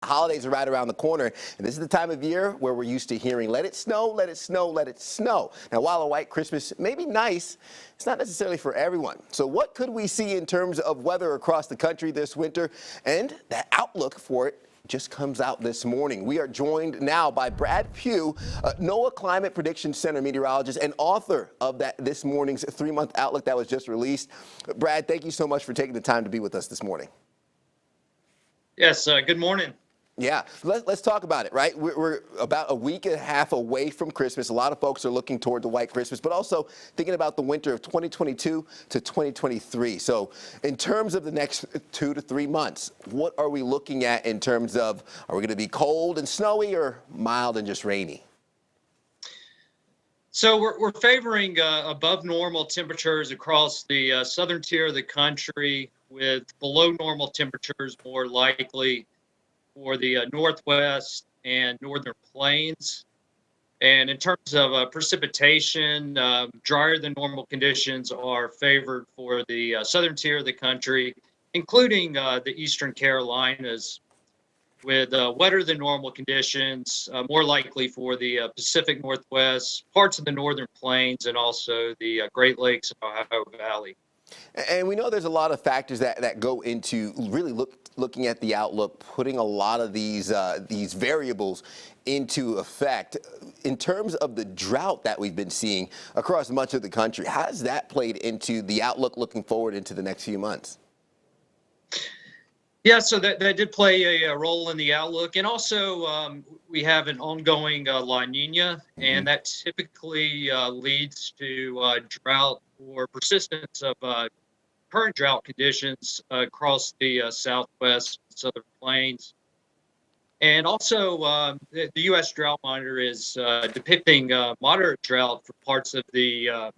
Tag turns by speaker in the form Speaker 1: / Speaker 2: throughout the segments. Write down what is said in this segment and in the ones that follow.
Speaker 1: Holidays are right around the corner, and this is the time of year where we're used to hearing, let it snow, let it snow, let it snow. Now, while a white Christmas may be nice, it's not necessarily for everyone. So what could we see in terms of weather across the country this winter? And the outlook for it just comes out this morning. We are joined now by Brad Pugh, NOAA Climate Prediction Center meteorologist and author of this morning's 3-month outlook that was just released. Brad, thank you so much for taking the time to be with us this morning.
Speaker 2: Yes, good morning.
Speaker 1: Yeah, let's talk about it, right? We're about a week and a half away from Christmas. A lot of folks are looking toward the white Christmas, but also thinking about the winter of 2022 to 2023. So in terms of the next 2 to 3 months, what are we looking at in terms of, are we going to be cold and snowy or mild and just rainy?
Speaker 2: So we're favoring above normal temperatures across the southern tier of the country, with below normal temperatures more likely for the northwest and northern plains. And in terms of precipitation, drier than normal conditions are favored for the southern tier of the country, including the eastern Carolinas, with wetter than normal conditions, more likely for the Pacific Northwest, parts of the northern plains, and also the Great Lakes and Ohio Valley.
Speaker 1: And we know there's a lot of factors that go into really looking at the outlook, putting a lot of these variables into effect. In terms of the drought that we've been seeing across much of the country, how has that played into the outlook looking forward into the next few months?
Speaker 2: Yeah, so that did play a role in the outlook. And also, we have an ongoing La Nina, and that typically leads to drought or persistence of current drought conditions across the southwest and southern plains. And also, the U.S. Drought Monitor is depicting moderate drought for parts of the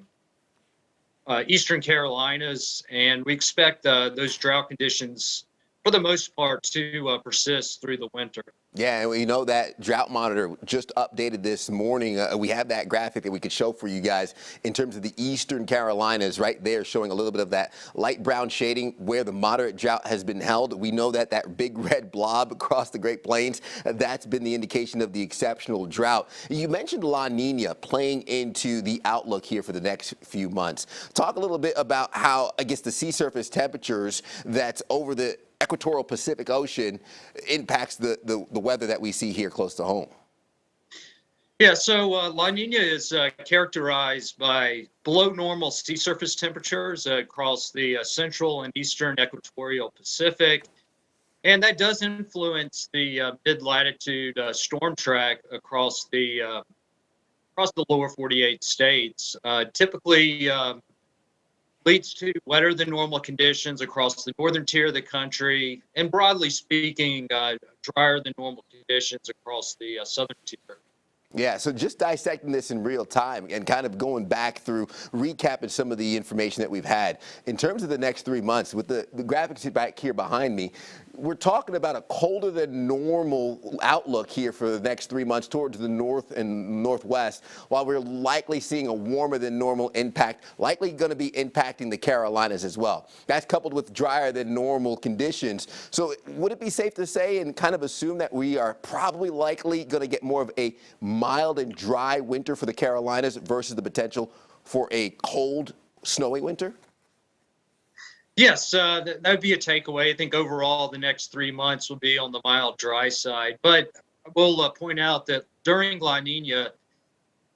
Speaker 2: eastern Carolinas, and we expect those drought conditions, for the most part, to persist through the winter.
Speaker 1: Yeah, and we know that Drought Monitor just updated this morning. We have that graphic that we could show for you guys in terms of the eastern Carolinas right there, showing a little bit of that light brown shading where the moderate drought has been held. We know that that big red blob across the Great Plains, that's been the indication of the exceptional drought. You mentioned La Nina playing into the outlook here for the next few months. Talk a little bit about how, I guess, the sea surface temperatures that's over the equatorial Pacific Ocean impacts the weather that we see here close to home.
Speaker 2: Yeah, so La Nina is characterized by below normal sea surface temperatures across the central and eastern equatorial Pacific. And that does influence the mid-latitude storm track across the lower 48 states. Typically, leads to wetter than normal conditions across the northern tier of the country, and broadly speaking, drier than normal conditions across the southern tier.
Speaker 1: Yeah, so just dissecting this in real time and kind of going back through, recapping some of the information that we've had. In terms of the next 3 months, with the graphics back here behind me, we're talking about a colder than normal outlook here for the next 3 months towards the north and northwest, while we're likely seeing a warmer than normal impact, likely going to be impacting the Carolinas as well. That's coupled with drier than normal conditions. So would it be safe to say and kind of assume that we are probably likely going to get more of a mild and dry winter for the Carolinas versus the potential for a cold, snowy winter?
Speaker 2: Yes, that would be a takeaway. I think overall the next 3 months will be on the mild, dry side. But we'll point out that during La Nina,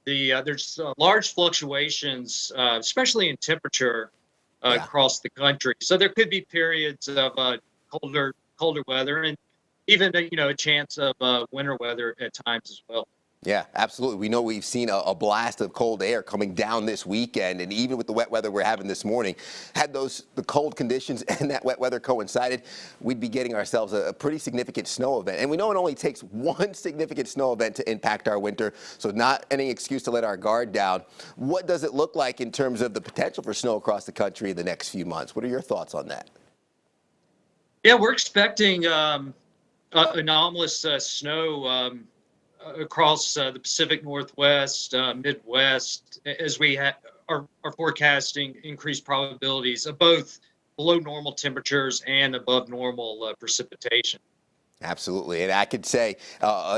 Speaker 2: there's large fluctuations, especially in temperature across the country. So there could be periods of colder weather, and even a chance of winter weather at times as well.
Speaker 1: Yeah, absolutely. We know we've seen a blast of cold air coming down this weekend, and even with the wet weather we're having this morning, had the cold conditions and that wet weather coincided, we'd be getting ourselves a pretty significant snow event. And we know it only takes one significant snow event to impact our winter, so not any excuse to let our guard down. What does it look like in terms of the potential for snow across the country in the next few months? What are your thoughts on that?
Speaker 2: Yeah, we're expecting anomalous snow across the Pacific Northwest, Midwest, as we are forecasting increased probabilities of both below normal temperatures and above normal precipitation.
Speaker 1: Absolutely, and I could say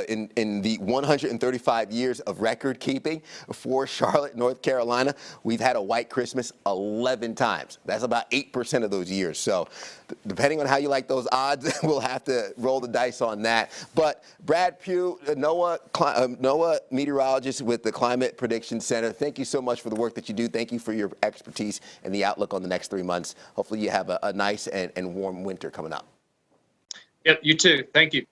Speaker 1: in the 135 years of record keeping for Charlotte, North Carolina, we've had a white Christmas 11 times. That's about 8% of those years. So depending on how you like those odds, we'll have to roll the dice on that. But Brad Pugh, NOAA meteorologist with the Climate Prediction Center, thank you so much for the work that you do. Thank you for your expertise and the outlook on the next 3 months. Hopefully you have a nice and warm winter coming up.
Speaker 2: Yep, you too. Thank you.